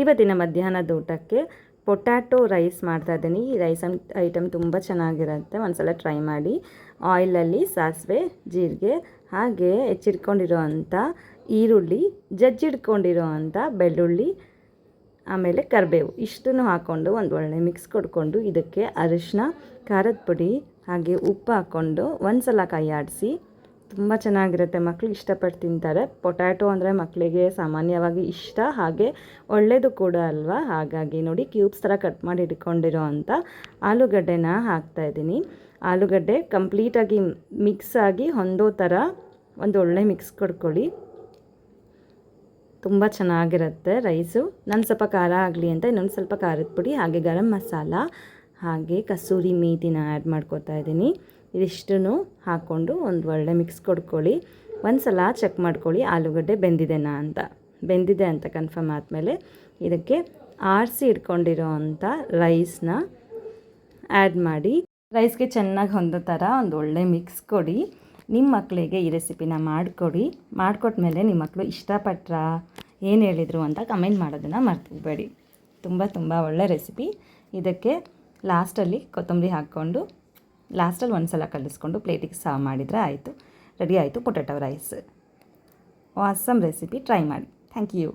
ಇವತ್ತಿನ ಮಧ್ಯಾಹ್ನದ ಊಟಕ್ಕೆ ಪೊಟ್ಯಾಟೊ ರೈಸ್ ಮಾಡ್ತಾಯಿದ್ದೀನಿ. ಈ ರೈಸ್ ಐಟಮ್ ತುಂಬ ಚೆನ್ನಾಗಿರುತ್ತೆ, ಒಂದ್ಸಲ ಟ್ರೈ ಮಾಡಿ. ಆಯಿಲಲ್ಲಿ ಸಾಸಿವೆ, ಜೀರಿಗೆ, ಹಾಗೆ ಹೆಚ್ಚಿಟ್ಕೊಂಡಿರೋ ಅಂಥ ಈರುಳ್ಳಿ, ಜಜ್ಜಿಡ್ಕೊಂಡಿರೋ ಅಂಥ ಬೆಳ್ಳುಳ್ಳಿ, ಆಮೇಲೆ ಕರಿಬೇವು ಇಷ್ಟನ್ನು ಹಾಕ್ಕೊಂಡು ಒಂದು ಒಳ್ಳೆ ಮಿಕ್ಸ್ ಕೊಡ್ಕೊಂಡು ಇದಕ್ಕೆ ಅರಿಶಿನ, ಖಾರದ ಪುಡಿ ಹಾಗೆ ಉಪ್ಪು ಹಾಕ್ಕೊಂಡು ಒಂದು ಸಲ ಕೈ ಆಡಿಸಿ. ತುಂಬ ಚೆನ್ನಾಗಿರುತ್ತೆ, ಮಕ್ಕಳು ಇಷ್ಟಪಟ್ಟು ತಿಂತಾರೆ. ಪೊಟ್ಯಾಟೊ ಅಂದರೆ ಮಕ್ಕಳಿಗೆ ಸಾಮಾನ್ಯವಾಗಿ ಇಷ್ಟ, ಹಾಗೆ ಒಳ್ಳೆಯದು ಕೂಡ ಅಲ್ವಾ. ಹಾಗಾಗಿ ನೋಡಿ, ಕ್ಯೂಬ್ಸ್ ಥರ ಕಟ್ ಮಾಡಿ ಇಟ್ಕೊಂಡಿರೋ ಅಂಥ ಆಲೂಗಡ್ಡೆನ ಹಾಕ್ತಾಯಿದ್ದೀನಿ. ಆಲೂಗಡ್ಡೆ ಕಂಪ್ಲೀಟಾಗಿ ಮಿಕ್ಸ್ ಆಗಿ ಹೊಂದೋ ಥರ ಒಂದು ಒಳ್ಳೆ ಮಿಕ್ಸ್ ಕೊಡ್ಕೊಳ್ಳಿ. ತುಂಬ ಚೆನ್ನಾಗಿರುತ್ತೆ ರೈಸು. ನಾನು ಸ್ವಲ್ಪ ಖಾರ ಆಗಲಿ ಅಂತ ಇನ್ನೊಂದು ಸ್ವಲ್ಪ ಖಾರದ ಪುಡಿ, ಹಾಗೆ ಗರಂ ಮಸಾಲ, ಹಾಗೆ ಕಸೂರಿ ಮೇಥಿನ ಆ್ಯಡ್ ಮಾಡ್ಕೊತಾ ಇದ್ದೀನಿ. ಇದಿಷ್ಟನ್ನು ಹಾಕ್ಕೊಂಡು ಒಂದು ಒಳ್ಳೆ ಮಿಕ್ಸ್ ಕೊಡ್ಕೊಳ್ಳಿ. ಒಂದು ಸಲ ಚೆಕ್ ಮಾಡ್ಕೊಳ್ಳಿ ಆಲೂಗಡ್ಡೆ ಬೆಂದಿದೆ ಅಂತ ಕನ್ಫರ್ಮ್ ಆದಮೇಲೆ ಇದಕ್ಕೆ ಆರಿಸಿ ಇಟ್ಕೊಂಡಿರೋ ಅಂಥ ರೈಸ್ನ ಆ್ಯಡ್ ಮಾಡಿ ರೈಸ್ಗೆ ಚೆನ್ನಾಗಿ ಹೊಂದೋ ಥರ ಒಂದು ಒಳ್ಳೆ ಮಿಕ್ಸ್ ಕೊಡಿ. ನಿಮ್ಮ ಮಕ್ಕಳಿಗೆ ಈ ರೆಸಿಪಿನ ಮಾಡಿಕೊಟ್ಮೇಲೆ ನಿಮ್ಮ ಮಕ್ಕಳು ಇಷ್ಟಪಟ್ರಾ, ಏನು ಹೇಳಿದರು ಅಂತ ಕಮೆಂಟ್ ಮಾಡೋದನ್ನು ಮರ್ತೋಗಬೇಡಿ. ತುಂಬ ಒಳ್ಳೆ ರೆಸಿಪಿ. ಇದಕ್ಕೆ ಲಾಸ್ಟಲ್ಲಿ ಕೊತ್ತಂಬರಿ ಹಾಕ್ಕೊಂಡು ಲಾಸ್ಟಲ್ಲಿ ಒಂದು ಸಲ ಕಲಿಸ್ಕೊಂಡು ಪ್ಲೇಟಿಗೆ ಸರ್ವ್ ಮಾಡಿದರೆ ಆಯಿತು, ರೆಡಿ ಆಯಿತು potato rice. Awesome recipe, try ಮಾಡಿ. Thank you.